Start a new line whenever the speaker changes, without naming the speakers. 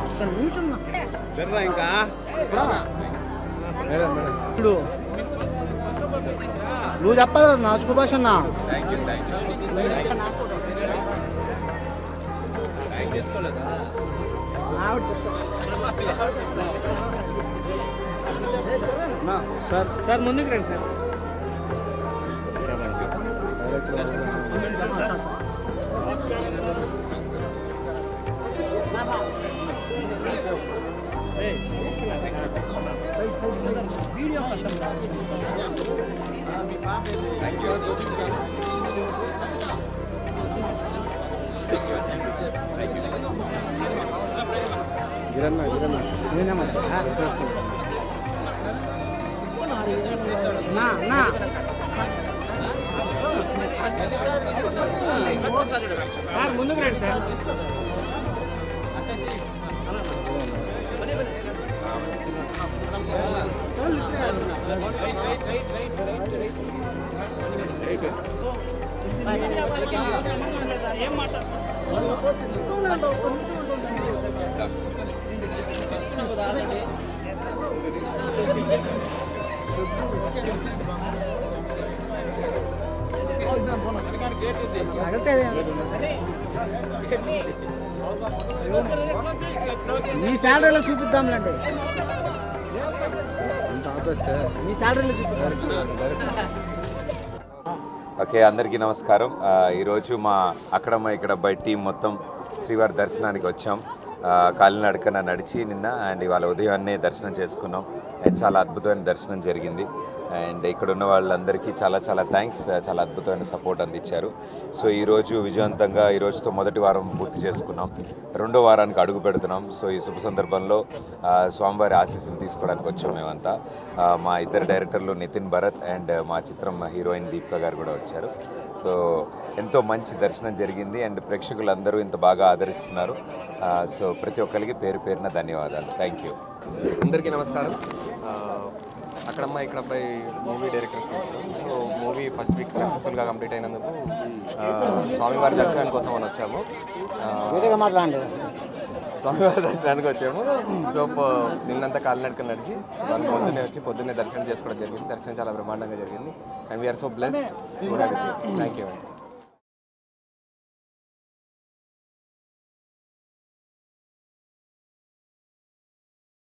ఒక్క నిమిషం
ఇంకా
ఇప్పుడు నువ్వు చెప్పాలి కదా నా సుభాష్ అన్న. సార్ ముందుకు రండి సార్. సార్ ముందుకు రండి సార్. ఏం మాట మీ శాలరీలో చూపిద్దాంలేండి. మీ శాలరీలో చూపిద్దాం.
ఓకే, అందరికీ నమస్కారం. ఈరోజు మా అక్కడమ్మ ఇక్కడ బై టీం మొత్తం శ్రీవారి దర్శనానికి వచ్చాం. కాలినడకన నడిచి నిన్న అండ్ ఇవాళ ఉదయాన్నే దర్శనం చేసుకున్నాం. అండ్ చాలా అద్భుతమైన దర్శనం జరిగింది. అండ్ ఇక్కడ ఉన్న వాళ్ళందరికీ చాలా చాలా థ్యాంక్స్. చాలా అద్భుతమైన సపోర్ట్ అందించారు. సో ఈరోజు విజయవంతంగా ఈరోజుతో మొదటి వారం పూర్తి చేసుకున్నాం. రెండో వారానికి అడుగు పెడుతున్నాం. సో ఈ శుభ సందర్భంలో స్వామివారి ఆశీస్సులు తీసుకోవడానికి వచ్చాం మేమంతా. మా ఇద్దరు డైరెక్టర్లు నితిన్ భరత్ అండ్ మా చిత్రం హీరోయిన్ దీపిక గారు కూడా వచ్చారు. సో ఎంతో మంచి దర్శనం జరిగింది అండ్ ప్రేక్షకులందరూ ఇంత బాగా ఆదరిస్తున్నారు. సో ప్రతి ఒక్కరికి పేరు పేరున ధన్యవాదాలు. Thank you.
అందరికీ నమస్కారం. అక్కడమ్మ ఇక్కడ అబ్బాయి movie directors. So movie first week సక్సెస్ఫుల్గా కంప్లీట్ అయినందుకు స్వామివారి దర్శనానికి కోసం అని వచ్చాము. స్వామివారి దర్శనానికి వచ్చాము. సో నిన్నంతా కాలినడక నడిచి వాళ్ళు పొద్దున్నే దర్శనం చేసుకోవడం జరిగింది. దర్శనం చాలా బ్రహ్మాండంగా జరిగింది. And we're so blessed to have you. Thank you.